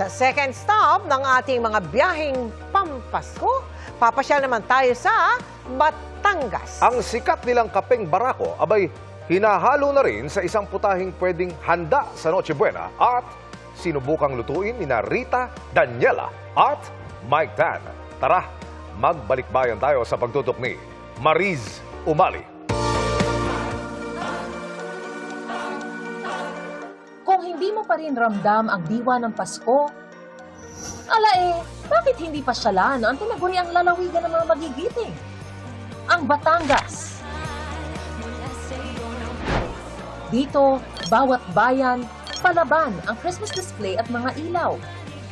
Sa second stop ng ating mga biyaheng pampasko, papasyal naman tayo sa Batangas. Ang sikat nilang kapeng barako, abay, hinahalo na rin sa isang putahing pwedeng handa sa Noche Buena at sinubukang lutuin ni Rita, Daniela at Mike Dan. Tara, magbalik-bayan tayo sa pagtutok ni Mariz Umali. Kung hindi mo pa rin ramdam ang diwa ng Pasko, bakit hindi pasyalan ang tinaguriang lalawigan ng mga magigiting? Ang Batangas. Dito, bawat bayan, palaban ang Christmas display at mga ilaw.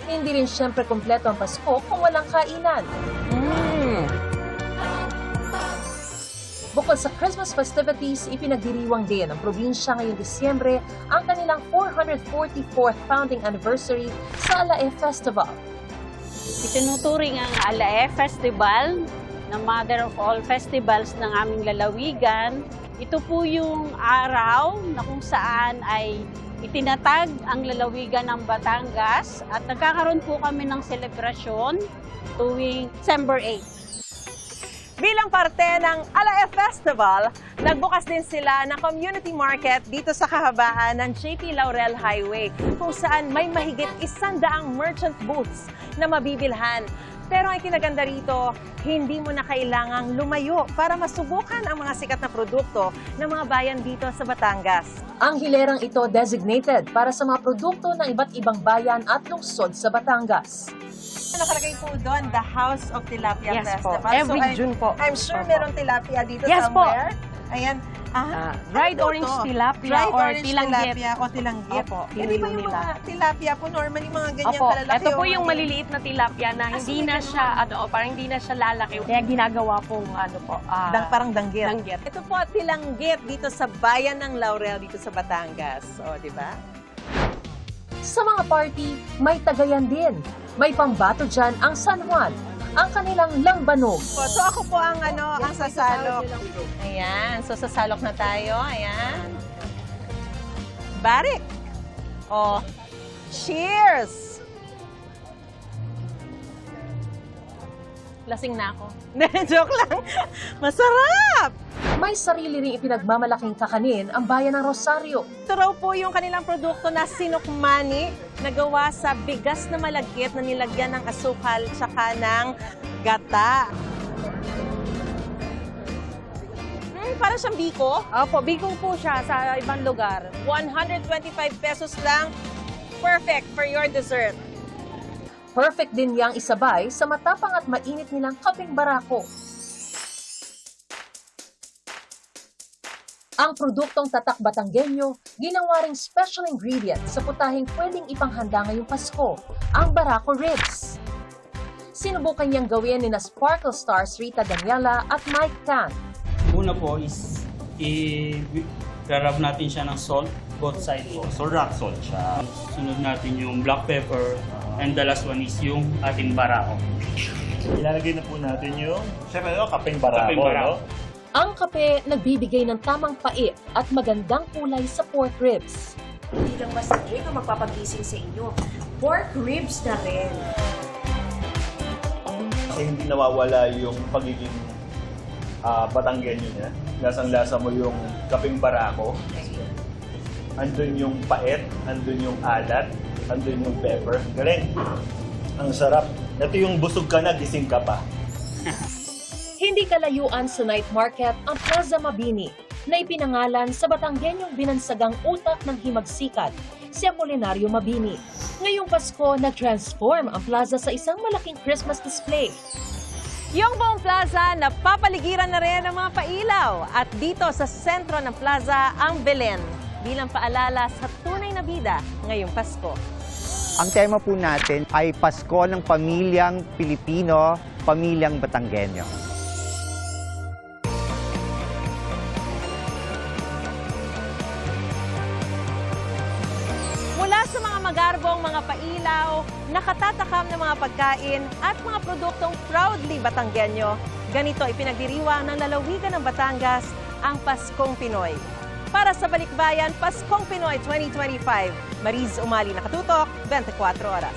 Hindi rin siyempre kompleto ang Pasko kung walang kainan. Bukod sa Christmas festivities, ipinagdiriwang din ng probinsya ngayong Disyembre ang kanilang 444th founding anniversary sa Alae Festival. Itinuturing ang Alae Festival na mother of all festivals ng aming lalawigan. Ito po yung araw na kung saan ay itinatag ang lalawigan ng Batangas at nagkakaroon po kami ng selebrasyon tuwing December 8. Bilang parte ng Alae Festival, nagbukas din sila ng community market dito sa kahabaan ng JP Laurel Highway, kung saan may mahigit 100 merchant booths na mabibilhan. Pero ang kinaganda rito, hindi mo na kailangang lumayo para masubukan ang mga sikat na produkto ng mga bayan dito sa Batangas. Ang hilerang ito designated para sa mga produkto ng iba't ibang bayan at lungsod sa Batangas. Nakalagay po doon, the House of Tilapia Yes po. Festival. Every June po. I'm sure Opo. meron tilapia dito Yes po. somewhere. Ayan. Dried Ano orange to? tilapia Dried or orange tilanggit. tilapia o tilanggit. Opo, Hindi ba yung nila. mga tilapia po, normally mga ganyan Opo, kalalaki? ito po o yung mga- maliliit na tilapia na hindi na siya, parang hindi na siya lalaki. Kaya ginagawa pong, Parang danggit. danggit. Ito po, tilanggit dito sa bayan ng Laurel, dito sa Batangas. O, di ba? Sa mga party, may Tagayan din. May pambato dyan ang San Juan, ang kanilang langbanog. So, ako po ang, ang sasalok. Ayan. So, sasalok na tayo. Ayan. Barik. O, cheers! Lasing na ako. Joke lang. Masarap! May sarili ring ipinagmamalaking kakanin ang bayan ng Rosario. Ito raw po yung kanilang produkto na sinukmani na gawa sa bigas na malagkit na nilagyan ng asukal tsaka ng gata. Parang siyang biko. Opo, bigong po siya sa ibang lugar. 125 pesos lang. Perfect for your dessert. Perfect din yang isabay sa matapang at mainit nilang kapeng barako. Ang produktong tatak Batanggenyo, ginawa ring special ingredient sa putahing pwedeng ipanghanda ngayong Pasko, ang barako ribs. Sinubukan niyang gawin ni na Sparkle Stars Rita Daniela at Mike Tan. Una po is i-rub natin siya ng salt, both sides po. So rock salt siya. Sunod natin yung black pepper, and the last one is yung ating barako. Ilalagay na po natin yung, syempre kapeng barako, Kapeng barako. no? Ang kape nagbibigay ng tamang pait at magandang kulay sa pork ribs. Hindi lang basta drink ang magpapagising sa inyo. Pork ribs na rin. Kasi hindi nawawala yung pagiging Batanggenyo niya. Lasang-lasa mo yung kapeng barako. Andun yung pait, andun yung alat, andun yung pepper. Galing! Ang sarap. Ito yung busog ka na, gising ka pa. Hindi kalayuan sa night market ang Plaza Mabini na ipinangalan sa Batanggenyong binansagang utak ng himagsikat, si Apolinario Mabini. Ngayong Pasko, nag-transform ang plaza sa isang malaking Christmas display. Yung buong plaza, napapaligiran na rin ng mga pailaw. At dito sa sentro ng plaza, ang Belen, bilang paalala sa tunay na bida ngayong Pasko. Ang tema po natin ay Pasko ng Pamilyang Pilipino, Pamilyang Batanggenyo. Mula sa mga magarbong mga pailaw, nakatatakam ng mga pagkain at mga produktong proudly Batanggenyo, ganito ipinagdiriwang ng lalawigan ng Batangas ang Paskong Pinoy. Para sa Balikbayan, Paskong Pinoy 2025. Mariz Umali, nakatutok, 24 oras.